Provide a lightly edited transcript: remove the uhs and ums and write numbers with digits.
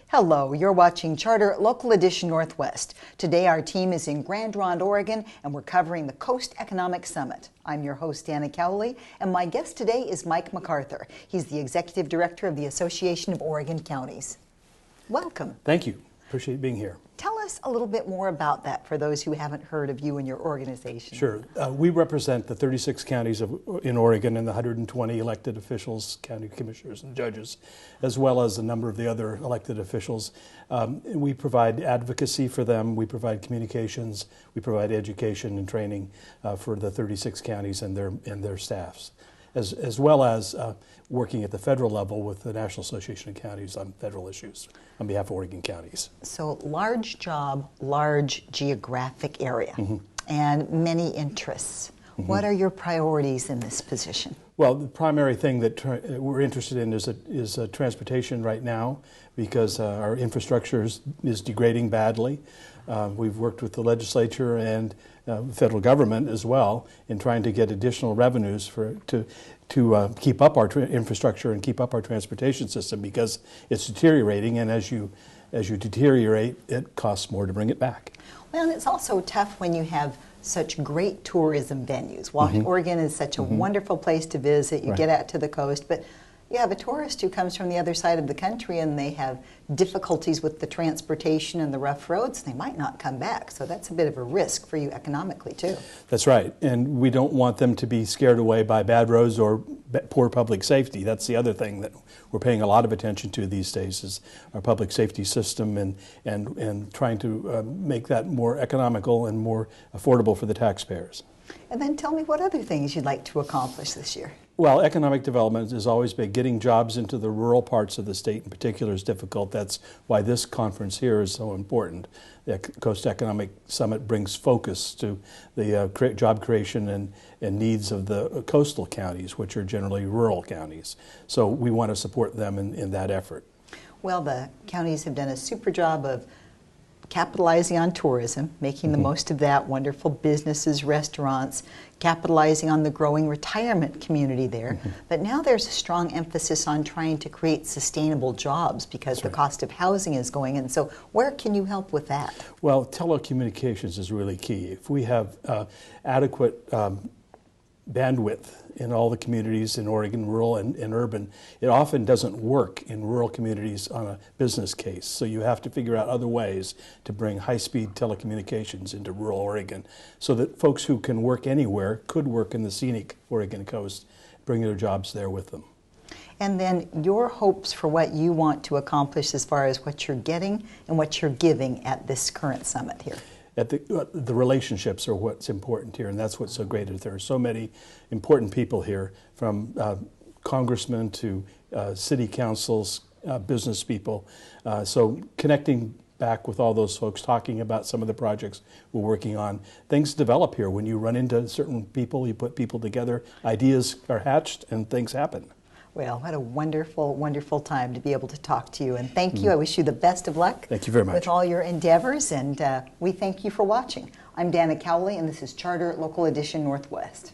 Hello, you're watching Charter Local Edition Northwest. Today our team is in Grand Ronde, Oregon, and we're covering the Coast Economic Summit. I'm your host, Dana Cowley, and my guest today is Mike McARTHUR. He's the Executive Director of the Association of Oregon Counties. Welcome. Thank you. Appreciate being here. Tell us a little bit more about that for those who haven't heard of you and your organization. Sure. We represent the 36 counties in Oregon and the 120 elected officials, county commissioners and judges, as well as a number of the other elected officials. We provide advocacy for them, we provide communications, we provide education and training for the 36 counties and their staffs, as well as working at the federal level with the National Association of Counties on federal issues on behalf of Oregon counties. So large job, large geographic area, and many interests. What are your priorities in this position? Well, the primary thing that we're interested in is transportation right now, because our infrastructure is degrading badly. We've worked with the legislature and federal government as well in trying to get additional revenues to keep up our infrastructure and keep up our transportation system, because it's deteriorating, and as you deteriorate, it costs more to bring it back. Well, and it's also tough when you have such great tourism venues. Oregon is such a wonderful place to visit. You get out to the coast, but you have a tourist who comes from the other side of the country and they have difficulties with the transportation and the rough roads. They might not come back, so that's a bit of a risk for you economically too. That's right, and we don't want them to be scared away by bad roads or poor public safety. That's the other thing that we're paying a lot of attention to these days, is our public safety system and trying to make that more economical and more affordable for the taxpayers. And then tell me what other things you'd like to accomplish this year. Well, economic development has always been getting jobs into the rural parts of the state in particular is difficult. That's why this conference here is so important. The Coast Economic Summit brings focus to the job creation and needs of the coastal counties, which are generally rural counties. So we want to support them in that effort. Well, the counties have done a super job of capitalizing on tourism, making the most of that, wonderful businesses, restaurants, capitalizing on the growing retirement community there. But now there's a strong emphasis on trying to create sustainable jobs because the cost of housing is going in. So where can you help with that? Well, telecommunications is really key. If we have adequate bandwidth in all the communities in Oregon, rural and urban, it often doesn't work in rural communities on a business case. So you have to figure out other ways to bring high-speed telecommunications into rural Oregon so that folks who can work anywhere could work in the scenic Oregon coast, bring their jobs there with them. And then your hopes for what you want to accomplish as far as what you're getting and what you're giving at this current summit here. The relationships are what's important here, and that's what's so great. There are so many important people here, from congressmen to city councils, business people. So connecting back with all those folks, talking about some of the projects we're working on. Things develop here. When you run into certain people, you put people together, ideas are hatched, and things happen. Well, what a wonderful, wonderful time to be able to talk to you. And thank you. I wish you the best of luck. Thank you very much. With all your endeavors. And we thank you for watching. I'm Dana Cowley, and this is Charter Local Edition Northwest.